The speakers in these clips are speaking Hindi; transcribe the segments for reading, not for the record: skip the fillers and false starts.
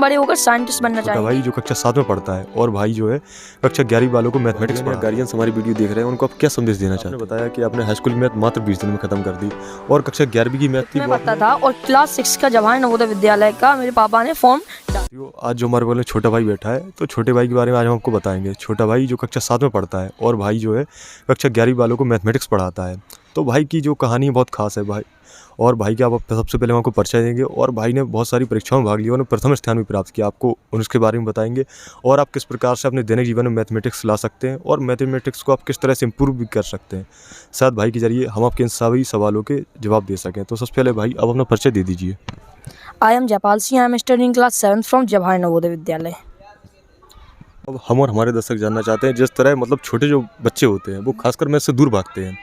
बड़े होकर साइंटिस्ट बनना चाहेंगे। भाई जो कक्षा 7 में पढ़ता है और भाई जो है कक्षा 11 वालों को मैथमेटिक्स पढ़ा। गार्जियंस हमारी वीडियो देख रहे हैं, उनको आप क्या संदेश देना चाहते हैं? आपने बताया कि आपने हाई स्कूल मैथ मात्र 20 दिन में खत्म कर दी और कक्षा 11वीं की मैथ थी मैं पढ़ता था और क्लास 6 का जवाहर नवोदय विद्यालय का मेरे पापा ने फॉर्म। आज जो हमारे बोले छोटा भाई बैठा है, तो छोटे भाई के बारे में आज हम आपको बताएंगे। छोटा भाई जो कक्षा 7 में पढ़ता है और भाई जो है कक्षा 11 वालों को मैथमेटिक्स पढ़ाता है। तो भाई की जो कहानी बहुत खास है भाई, और भाई के आप सबसे पहले हम आपको परिचय देंगे। और भाई ने बहुत सारी परीक्षाओं में भाग लिया, उन्होंने प्रथम स्थान भी प्राप्त किया, आपको उसके बारे में बताएंगे और आप किस प्रकार से अपने दैनिक जीवन में मैथमेटिक्स ला सकते हैं और मैथमेटिक्स को आप किस तरह से इम्प्रूव भी कर सकते हैं। शायद भाई के जरिए हम आपके इन सभी सवालों के जवाब दे सकें। तो सबसे पहले भाई आप अपना परिचय दे दीजिए। I am Jaipal Singh, I am studying class 7 from Jawahar Navodaya Vidyalaya. अब हम और हमारे दर्शक जानना चाहते हैं, जिस तरह मतलब छोटे जो बच्चे होते हैं वो खासकर मैथ से दूर भागते हैं,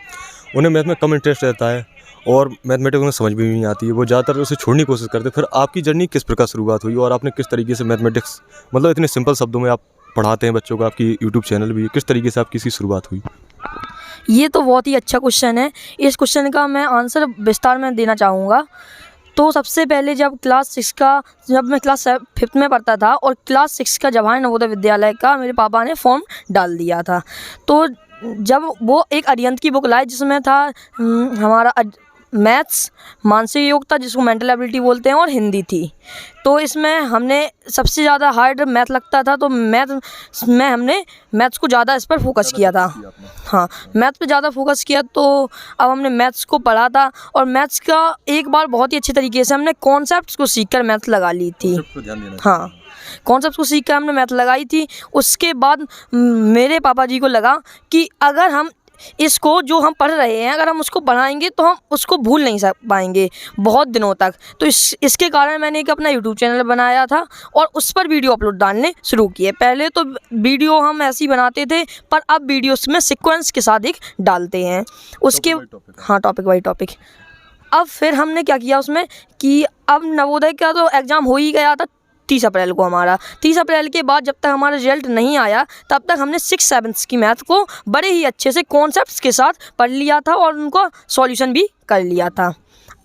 उन्हें मैथ में कम इंटरेस्ट रहता है और मैथमेटिक्स उन्हें समझ भी नहीं आती है, वो ज़्यादातर उसे छोड़ने की कोशिश करते हैं। फिर आपकी जर्नी किस प्रकार शुरुआत हुई और आपने किस तरीके से मैथमेटिक्स मतलब इतने सिंपल शब्दों में आप पढ़ाते हैं बच्चों को, आपकी यूट्यूब चैनल भी, किस तरीके से आपकी इसकी शुरुआत हुई? ये तो बहुत ही अच्छा क्वेश्चन है। इस क्वेश्चन का मैं आंसर विस्तार में देना चाहूँगा। तो सबसे पहले जब मैं क्लास 5 में पढ़ता था और क्लास 6 का जवाहर नवोदय विद्यालय का मेरे पापा ने फॉर्म डाल दिया था, तो जब वो एक अरिहंत की बुक लाए जिसमें था हमारा मैथ्स, मानसिक योग्यता जिसको मेंटल एबिलिटी बोलते हैं, और हिंदी थी। तो इसमें हमने सबसे ज़्यादा हार्ड मैथ लगता था, तो हमने मैथ्स को ज़्यादा इस पर फोकस किया था। हाँ, मैथ पे ज़्यादा फोकस किया। तो अब हमने मैथ्स को पढ़ा था और मैथ्स का एक बार बहुत ही अच्छे तरीके से हमने कॉन्सेप्ट्स को सीखकर मैथ लगा ली थी। हाँ, कॉन्सेप्ट्स को सीखकर हमने मैथ लगाई थी। उसके बाद मेरे पापा जी को लगा कि अगर हम इसको जो हम पढ़ रहे हैं अगर हम उसको पढ़ाएंगे तो हम उसको भूल नहीं पाएंगे बहुत दिनों तक। तो इसके कारण मैंने एक अपना यूट्यूब चैनल बनाया था और उस पर वीडियो अपलोड डालने शुरू किए। पहले तो वीडियो हम ऐसे ही बनाते थे, पर अब वीडियोस में सीक्वेंस के साथ एक डालते हैं उसके। हाँ, टॉपिक बाई टॉपिक। अब फिर हमने क्या किया उसमें कि अब नवोदय का तो एग्ज़ाम हो ही गया था 30 अप्रैल को हमारा। 30 अप्रैल के बाद जब तक हमारा रिजल्ट नहीं आया तब तक हमने 6-7 की मैथ को बड़े ही अच्छे से कॉन्सेप्ट्स के साथ पढ़ लिया था और उनको सॉल्यूशन भी कर लिया था।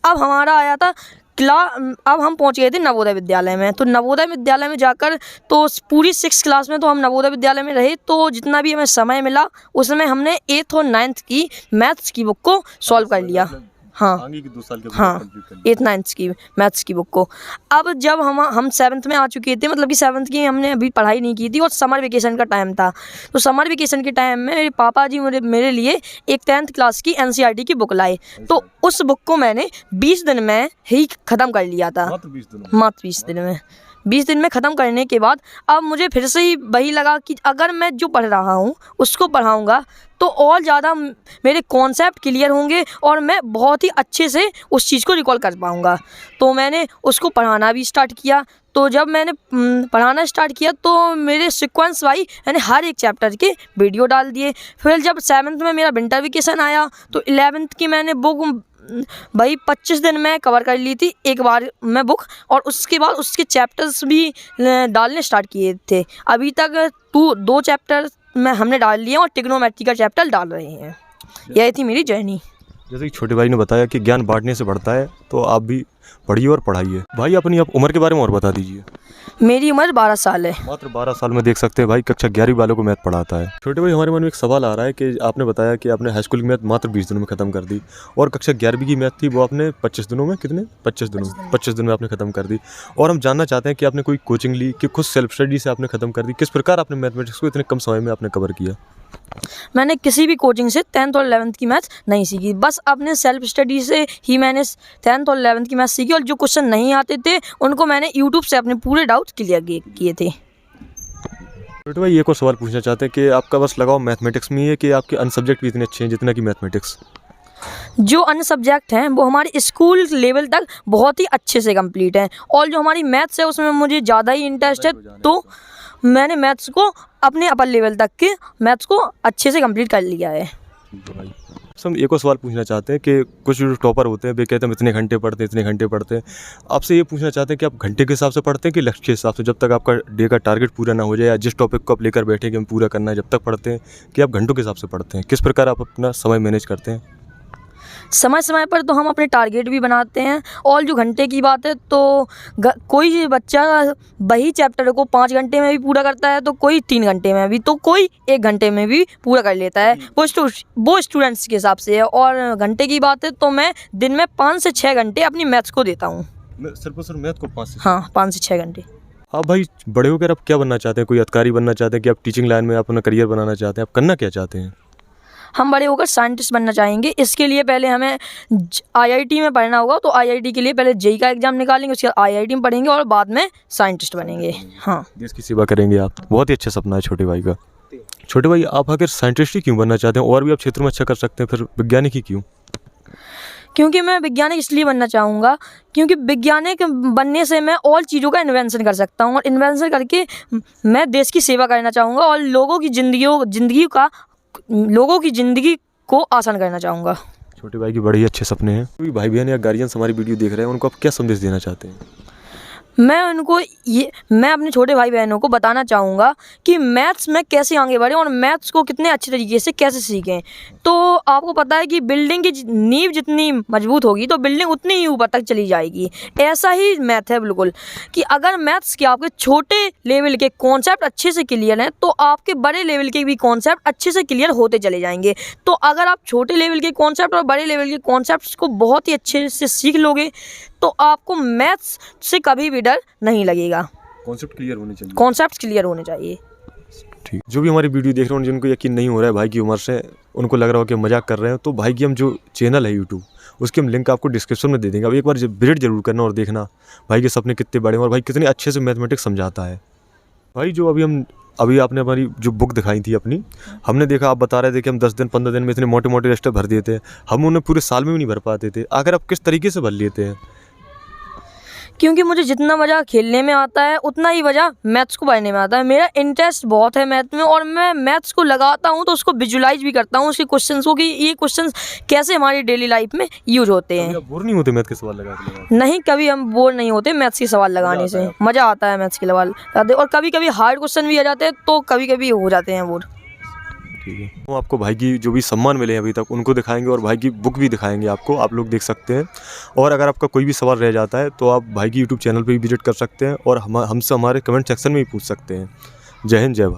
अब हमारा आया था अब हम पहुंच गए थे नवोदय विद्यालय में। तो नवोदय विद्यालय में जाकर तो पूरी 6 क्लास में तो हम नवोदय विद्यालय में रहे। तो जितना भी हमें समय मिला उसमें हमने 8th और 9th की मैथ्स की बुक को सॉल्व कर लिया। हाँ, आगे की 2 साल के हाँ, 8th 9th की मैथ्स की बुक को। अब जब हम 7th में आ चुके थे, मतलब कि 7th की हमने अभी पढ़ाई नहीं की थी और समर वेकेशन का टाइम था। तो समर वेकेशन के टाइम में मेरे पापा जी मेरे लिए एक 10th क्लास की NCERT की बुक लाए। तो उस बुक को मैंने 20 दिन में ही ख़त्म कर लिया था। मात्र 20 दिन में। 20 दिन में ख़त्म करने के बाद अब मुझे फिर से ही वही लगा कि अगर मैं जो पढ़ रहा हूँ उसको पढ़ाऊँगा तो और ज़्यादा मेरे कॉन्सेप्ट क्लियर होंगे और मैं बहुत ही अच्छे से उस चीज़ को रिकॉल कर पाऊँगा। तो मैंने उसको पढ़ाना भी स्टार्ट किया। तो जब मैंने पढ़ाना स्टार्ट किया तो मेरे सीक्वेंस वाइज मैंने हर एक चैप्टर के वीडियो डाल दिए। फिर जब 7th में मेरा विंटर वेकेशन आया तो 11th की मैंने बुक भाई 25 दिन में कवर कर ली थी एक बार में बुक, और उसके बाद उसके चैप्टर्स भी डालने स्टार्ट किए थे। अभी तक 2 चैप्टर में हमने डाल लिए और ट्रिग्नोमेट्री का चैप्टर डाल रहे हैं। यही थी मेरी जर्नी। जैसे कि छोटे भाई ने बताया कि ज्ञान बांटने से बढ़ता है, तो आप भी पढ़िए और पढ़ाइए। भाई अपनी आप उम्र के बारे में और बता दीजिए। मेरी उम्र 12 साल है। मात्र 12 साल में देख सकते हैं भाई कक्षा 11 वालों को मैथ पढ़ाता है। छोटे भाई हमारे मन में एक सवाल आ रहा है कि आपने बताया कि आपने हाई स्कूल की मैथ मात्र 20 दिनों में ख़त्म कर दी और कक्षा 11वीं की मैथ थी वो आपने 25 दिनों में 25 दिन में आपने ख़त्म कर दी। और हम जानना चाहते हैं कि आपने कोई कोचिंग ली कि खुद सेल्फ स्टडी से आपने ख़त्म कर दी, किस प्रकार आपने मैथमेटिक्स को इतने कम समय में आपने कवर किया? मैंने किसी भी कोचिंग से 10th और 11th की मैथ नहीं सीखी, बस अपने सेल्फ स्टडी से ही मैंने 10th और 11th की मैथ सीखी। और जो क्वेश्चन नहीं आते थे उनको मैंने यूट्यूब से अपने पूरे डाउट क्लियर किए थे। छोटे भाई एक और सवाल पूछना चाहते हैं कि आपका बस लगाओ मैथमेटिक्स में ही है कि आपके अन्य सब्जेक्ट भी इतने अच्छे हैं जितना कि मैथमेटिक्स? जो अन्य सब्जेक्ट हैं वो हमारे स्कूल लेवल तक बहुत ही अच्छे से कंप्लीट हैं, और जो हमारी मैथ्स है उसमें मुझे ज़्यादा ही इंटरेस्ट है। तो मैंने मैथ्स को अपने अपर लेवल तक के मैथ्स को अच्छे से कंप्लीट कर लिया है। हम एक और सवाल पूछना चाहते हैं कि कुछ जो टॉपर होते हैं वे कहते हैं हम इतने घंटे पढ़ते हैं, आपसे ये पूछना चाहते हैं कि आप घंटे के हिसाब से पढ़ते हैं कि लक्ष्य के हिसाब से, जब तक आपका डे का टारगेट पूरा ना हो जाए या जिस टॉपिक को आप लेकर बैठे कि हम पूरा करना है जब तक पढ़ते हैं, कि आप घंटों के हिसाब से पढ़ते हैं? किस प्रकार आप अपना समय मैनेज करते हैं? समय समय पर तो हम अपने टारगेट भी बनाते हैं। और जो घंटे की बात है तो कोई बच्चा वही चैप्टर को 5 घंटे में भी पूरा करता है, तो कोई 3 घंटे में भी, तो कोई 1 घंटे में भी पूरा कर लेता है। वो स्टूडेंट्स के हिसाब से है। और घंटे की बात है तो मैं दिन में 5 से 6 घंटे अपनी मैथ्स को देता हूँ। सिर्फ और सिर्फ मैथ को 5 से 6? हाँ, 5 से 6 घंटे। आप भाई बड़े होकर आप क्या बनना चाहते हैं? कोई अधिकारी बनना चाहते हैं कि आप टीचिंग लाइन में अपना करियर बनाना चाहते हैं? आप करना क्या चाहते हैं? हम बड़े होकर साइंटिस्ट बनना चाहेंगे। इसके लिए पहले हमें आईआईटी में पढ़ना होगा, तो आईआईटी के लिए पहले जेईई का एग्ज़ाम निकालेंगे, उसके बाद आईआईटी में पढ़ेंगे और बाद में साइंटिस्ट बनेंगे। हाँ, देश की सेवा करेंगे आप। बहुत ही अच्छा सपना है छोटे भाई का। छोटे भाई, आप आखिर साइंटिस्ट ही क्यों बनना चाहते हैं? और भी आप क्षेत्र में अच्छा कर सकते हैं, फिर वैज्ञानिक ही क्यों? क्योंकि मैं वैज्ञानिक इसलिए बनना चाहूँगा क्योंकि वैज्ञानिक बनने से मैं और चीज़ों का इन्वेंशन कर सकता हूँ, और इन्वेंशन करके मैं देश की सेवा करना चाहूँगा और लोगों की ज़िंदगी को आसान करना चाहूँगा। छोटे भाई के बड़े ही अच्छे सपने हैं। कोई भाई बहन या गार्जियंस हमारी वीडियो देख रहे हैं, उनको आप क्या संदेश देना चाहते हैं? मैं अपने छोटे भाई बहनों को बताना चाहूँगा कि मैथ्स में कैसे आगे बढ़ें और मैथ्स को कितने अच्छे तरीके से कैसे सीखें। तो आपको पता है कि बिल्डिंग की नींव जितनी मजबूत होगी तो बिल्डिंग उतनी ही ऊपर तक चली जाएगी। ऐसा ही मैथ है बिल्कुल, कि अगर मैथ्स के आपके छोटे लेवल के कॉन्सेप्ट अच्छे से क्लियर हैं तो आपके बड़े लेवल के भी कॉन्सेप्ट अच्छे से क्लियर होते चले जाएंगे। तो अगर आप छोटे लेवल के कॉन्सेप्ट और बड़े लेवल के कॉन्सेप्ट्स को बहुत ही अच्छे से सीख लोगे तो आपको मैथ्स से कभी भी डर नहीं लगेगा। कॉन्सेप्ट क्लियर होने चाहिए। कॉन्सेप्ट क्लियर होने चाहिए। ठीक। जो भी हमारी वीडियो देख रहे हैं, जिनको यकीन नहीं हो रहा है भाई की उम्र से, उनको लग रहा हो कि मजाक कर रहे हैं, तो भाई की हम जो चैनल है यूट्यूब, उसकी हम लिंक आपको डिस्क्रिप्शन में दे देंगे। अब एक बार विजिट जरूर करना और देखना भाई के सपने कितने बड़े हैं और भाई कितने अच्छे से मैथमेटिक्स समझाता है। भाई जो अभी आपने हमारी जो बुक दिखाई थी अपनी, हमने देखा आप बता रहे थे कि हम 10 दिन 15 दिन में इतने मोटे मोटे रजिस्टर भर देते हैं, हम उन्हें पूरे साल में भी नहीं भर पाते थे। आखिर आप किस तरीके से भर लेते हैं? क्योंकि मुझे जितना मज़ा खेलने में आता है उतना ही मज़ा मैथ्स को पढ़ने में आता है। मेरा इंटरेस्ट बहुत है मैथ में और मैं मैथ्स को लगाता हूँ तो उसको विजुलाइज भी करता हूँ, उसके क्वेश्चंस को, कि ये क्वेश्चंस कैसे हमारी डेली लाइफ में यूज होते हैं। आप बोर नहीं होते मैथ के सवाल लगा? नहीं, कभी हम बोर नहीं होते मैथ्स के सवाल लगाने से। मज़ा आता है मैथ्स के सवाल लगाते, और कभी कभी हार्ड क्वेश्चन भी आ जाते हैं तो कभी कभी हो जाते हैं बोर। ठीक है, तो आपको भाई की जो भी सम्मान मिले हैं अभी तक उनको दिखाएंगे और भाई की बुक भी दिखाएंगे आपको, आप लोग देख सकते हैं। और अगर आपका कोई भी सवाल रह जाता है तो आप भाई की यूट्यूब चैनल पे भी विजिट कर सकते हैं और हमसे हमारे कमेंट सेक्शन में भी पूछ सकते हैं। जय हिंद, जय भारत।